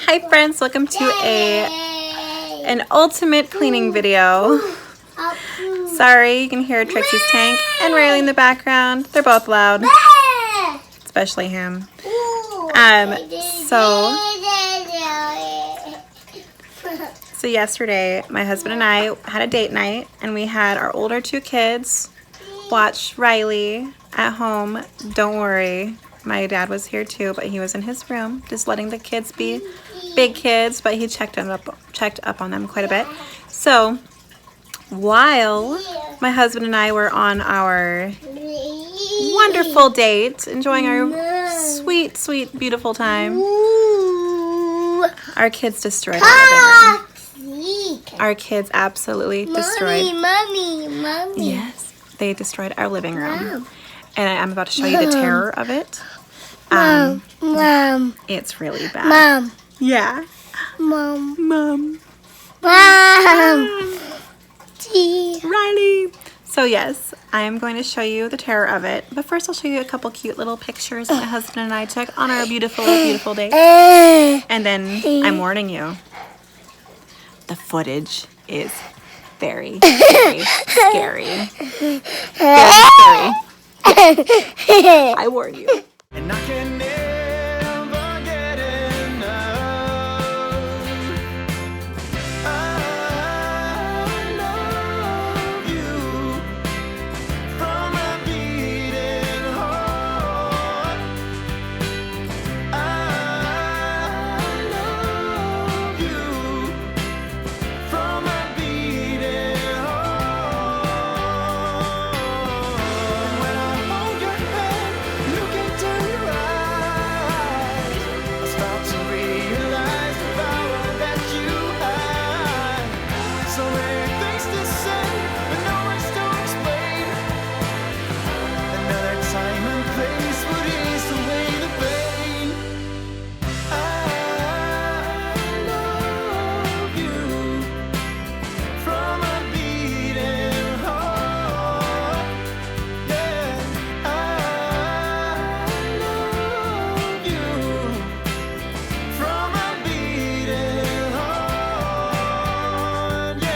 Hi friends, welcome to an ultimate cleaning video. Sorry, you can hear Trixie's tank and Riley in the background. They're both loud, especially him. So yesterday, my husband and I had a date night, and we had our older two kids watch Riley at home. Don't worry, my dad was here too, but he was in his room, just letting the kids be big kids, but he checked up on them quite a bit. So while my husband and I were on our wonderful date, enjoying our sweet, sweet, beautiful time, our kids destroyed our living room. Our kids absolutely destroyed. Mommy. Yes, they destroyed our living room. And I'm about to show you the terror of it. Mom. It's really bad. Mom. Yeah. Mom. Riley. So yes, I am going to show you the terror of it. But first I'll show you a couple cute little pictures my husband and I took on our beautiful, beautiful date. And then I'm warning you, the footage is very, very scary. Very scary. I warn you. And I can never get enough. I love you from a beating heart. I love you from a beating heart. And when I hold your hand, look into your eyes, I start to realize the power that you have. So many things to say, but no words to explain. Another time and place would ease away the pain. I love you from a beating heart. Yeah, I love you from a beating heart. Yeah.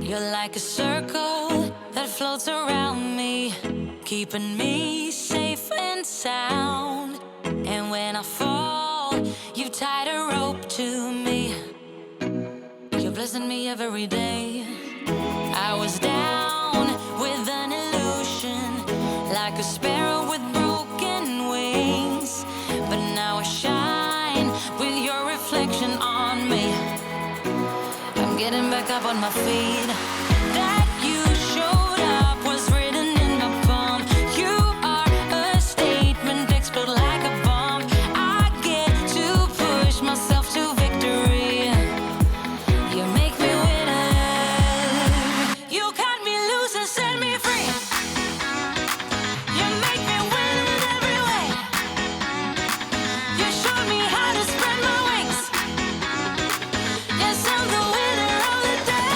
You're like a circle that floats around me, keeping me safe and sound. And when I fall, you tied a rope to me. You're blessing me every day. I was down with an illusion, like a sparrow with broken wings. But now I shine with your reflection on me. I'm getting back up on my feet. That you showed up was written in my palm. You are a statement, explode like a bomb. I get to push myself to victory. You make me winner. You cut me loose and set me free. You make me win in every way. You showed me how to spread my wings. Yes, I'm the winner of the day.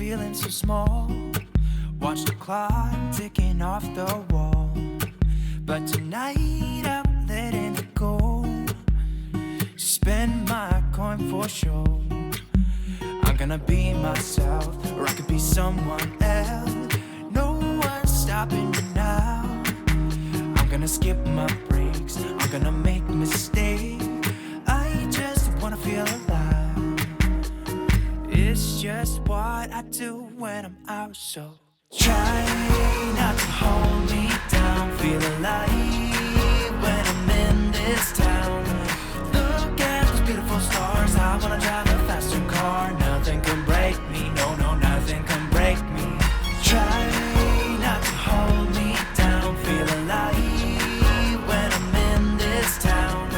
feeling so small. Watch the clock ticking off the wall. But tonight I'm letting it go. Spend my coin for sure. I'm gonna be myself, or I could be someone else. No one's stopping me now. I'm gonna skip my breaks, I'm gonna make mistakes. I just wanna feel alive. It's just what I do when I'm out, so try not to hold me down. Feel alive when I'm in this town. Look at those beautiful stars. I wanna drive a faster car. Nothing can break me, no, no, nothing can break me. Try not to hold me down. Feel alive when I'm in this town.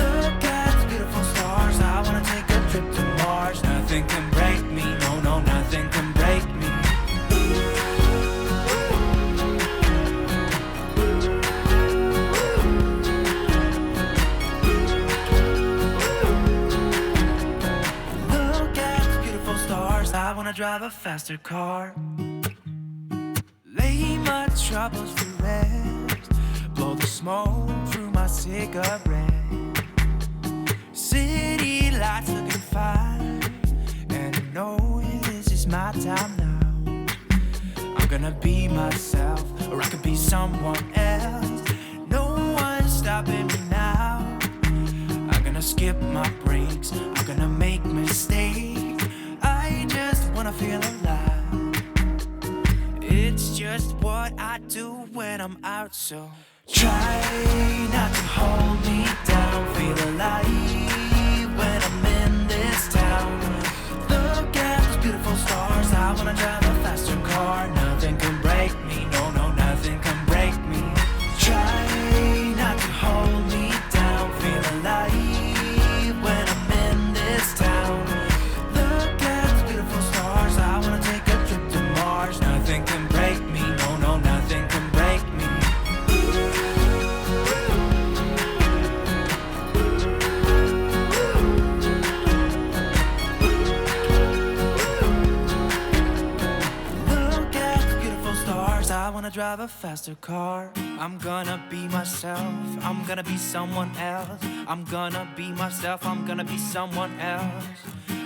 Look at those beautiful stars. I wanna take a trip to Mars. Nothing can break me, no, no, nothing can break me. I wanna drive a faster car. Lay my troubles to rest. Blow the smoke through my cigarette. City lights looking fine, and I know this is my time now. I'm gonna be myself, or I could be someone else. No one's stopping me now. I'm gonna skip my breaks, I'm gonna make mistakes. I just wanna feel alive. It's just what I do when I'm out, so try not to hold me down. Feel alive when I'm in this town. Look at those beautiful stars. I wanna drive a faster car. Nothing can break me, no, no, nothing can break me. Try not to hold me down. Feel alive when I'm in this town. Nothing can break me, no, no, nothing can break me. Look at the beautiful stars. I wanna drive a faster car. I'm gonna be myself, I'm gonna be someone else. I'm gonna be myself, I'm gonna be someone else.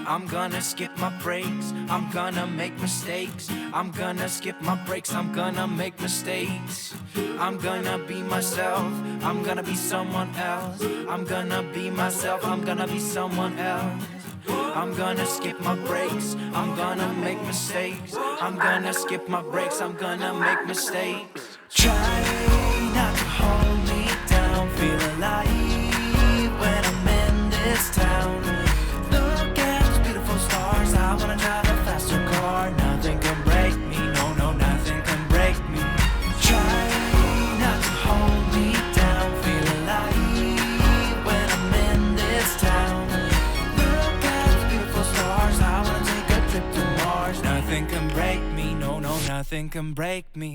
I'm gonna skip my breaks, I'm gonna make mistakes. I'm gonna skip my breaks, I'm gonna make mistakes. I'm gonna be myself, I'm gonna be someone else. I'm gonna be myself, I'm gonna be someone else. I'm gonna skip my breaks, I'm gonna make mistakes. I'm gonna skip my breaks, I'm gonna make mistakes. Try not to hold me down. Feel alive when I'm in this town. I wanna drive a faster car. Nothing can break me, no, no, nothing can break me. Try not to hold me down. Feel alive when I'm in this town. Look at those beautiful stars. I wanna take a trip to Mars. Nothing can break me, no, no, nothing can break me.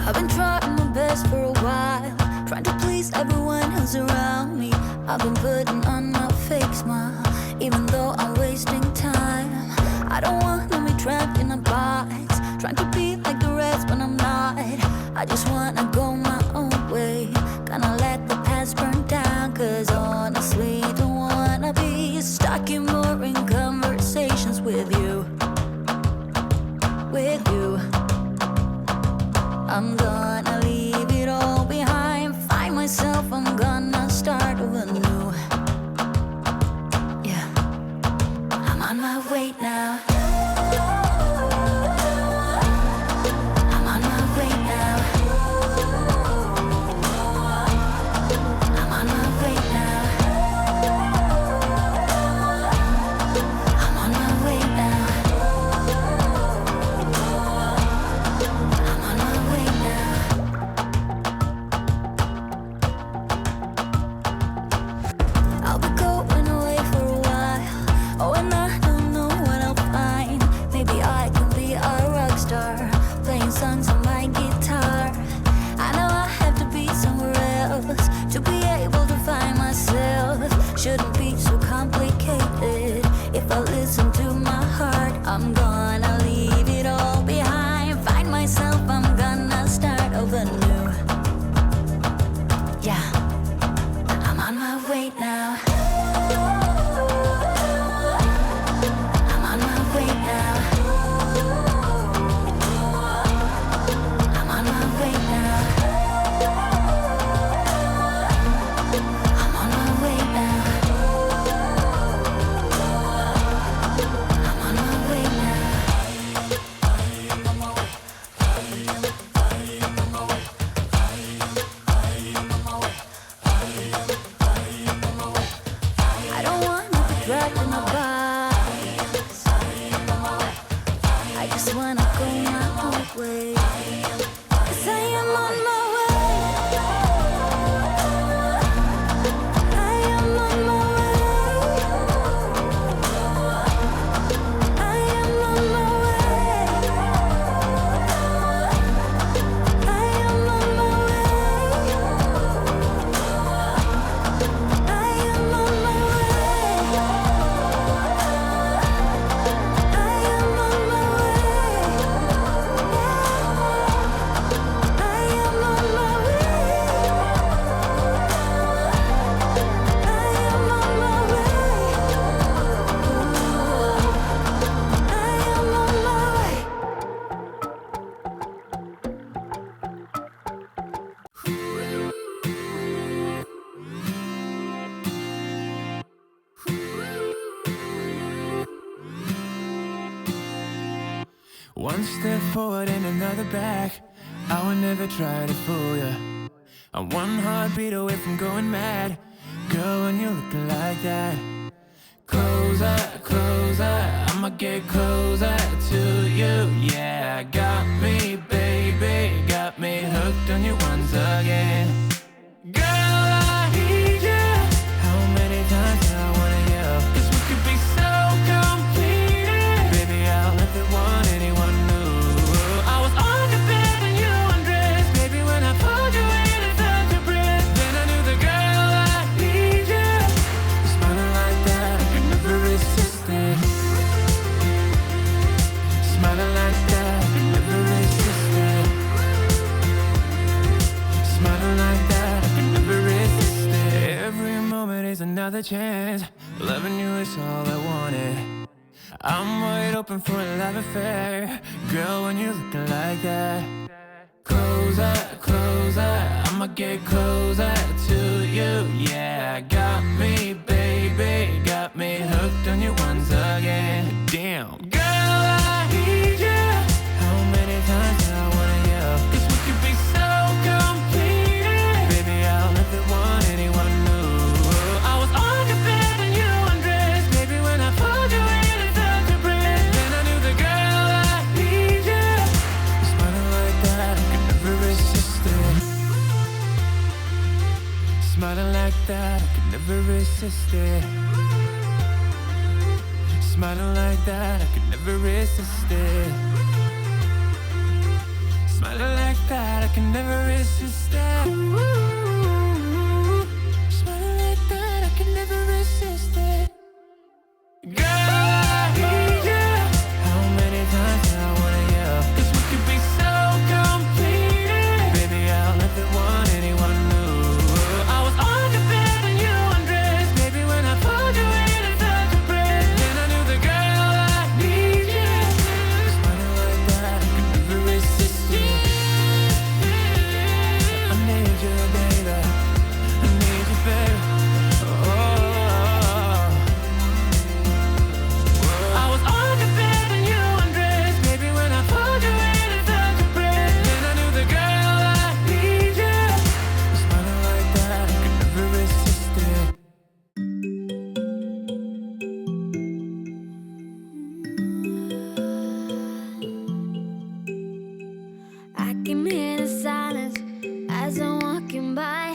I've been trying my best for a while, trying to please everyone who's around me. I've been putting on a fake smile, even though I'm wasting time. I don't wanna be trapped in a box, trying to be like the rest when I'm not. I just wanna go my own way, gonna let the past burn down. Cause honestly, don't wanna be stuck in boring conversations with you. With you, I'm gonna leave it all behind, find myself, I'm gonna start over new. Yeah, I'm on my way now. I'm on my way now. One step forward and another back. I would never try to fool ya. I'm one heartbeat away from going mad. Girl, when you look like that. Closer, closer, I'ma get closer to you. Yeah, got me, baby, got me hooked on you once again. Girl, I need you. How many times do I wanna yell? 'Cause we could be so complete. Baby, I'll never want anyone new. I was on the bed and you undressed. Baby, when I pulled you in and felt your breath, then I knew the girl I need you. Smiling like that, I could never resist it. Smiling like that, I could never resist it. Smiling like that, I could never resist it. Every moment is another chance. Loving you is all I wanted. I'm wide open for a love affair. Girl, when you're looking like that. Closer, closer, I'ma get closer to you. Yeah, got me, baby, got me hooked on you once again. Damn. Girl, I need you. How many times do I wanna yell? 'Cause we could be so complete. Baby, I'll never want anyone new. I was on your bed and you undressed. Baby, when I pulled you in and felt your breath, then I knew the girl I need you. Smiling like that, I could never resist it. Smiling like that, I could never resist it. Smiling like that, I could never resist it. Smiling like that, I can never resist it. Smiling like that, I can never resist it. Girl, I need you. How many times do I wanna yell? 'Cause we could be so complete. Baby, I'll never want anyone new. I was on your bed and you undressed. Baby, when I pulled you in and felt your breath, then I knew the girl I need you. Smiling like that, I could never resist it. I need you, baby. I need you, baby. I was on your bed and you undressed. Baby, when I pulled you in and felt your breath, then I knew the girl I need you. Smiling like that, I could never resist it. I can hear the silence as I'm walking by.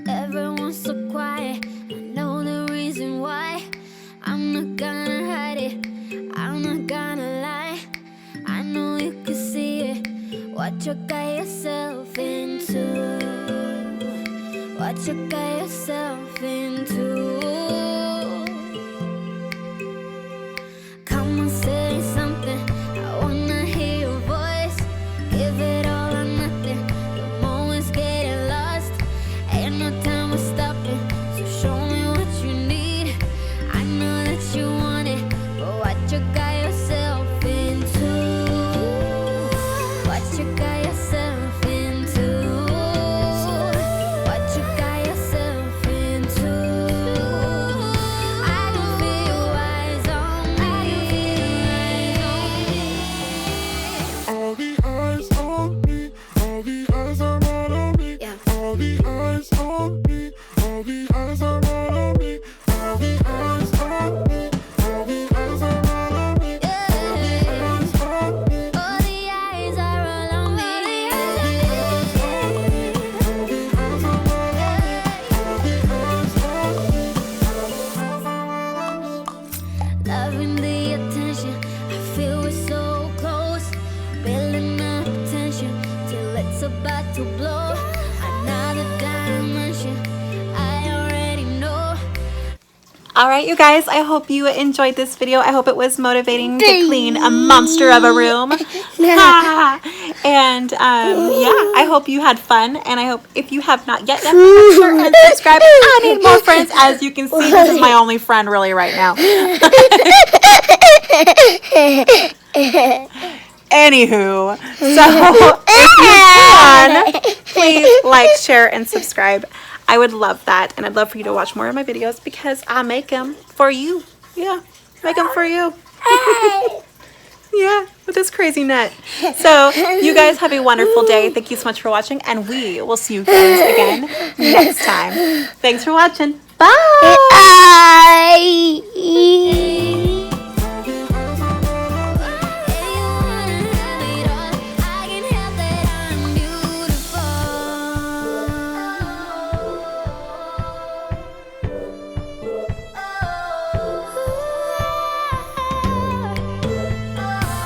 Everyone's so quiet. I know the reason why. I'm not gonna hide it. I'm not gonna lie. I know you can see it. What you got yourself into. What you got yourself into. Come on, say something. I wanna hear your voice. Give it all or nothing. The moment's getting lost. Ain't no time we're stopping. So show me what you need. I know that you want it, but what you got yourself into? What you got yourself into? What you got yourself into? I can feel your eyes on me. All the eyes on me, all the eyes are all on me. Yeah. All the eyes on me, all the eyes are all on me. All the eyes on me, all the eyes are all on me. Eyes on me, All the eyes are all on me. all the eyes on me, all the eyes are all on me. All the eyes on me, all the eyes are all on me. Loving the attention, I feel we're so close. Building up tension till it's about to blow. Another dimension, I already know. Alright, you guys, I hope you enjoyed this video. I hope it was motivating to clean a monster of a room. And yeah, I hope you had fun. And I hope if you have not yet, definitely sure and subscribe. I need more friends. As you can see, this is my only friend really right now. Anywho, so if you can, please like, share, and subscribe. I would love that, and I'd love for you to watch more of my videos because I make them for you. Yeah, make them for you. Yeah, with this crazy nut. So you guys have a wonderful day. Thank you so much for watching, and we will see you guys again next time. Thanks for watching. Bye.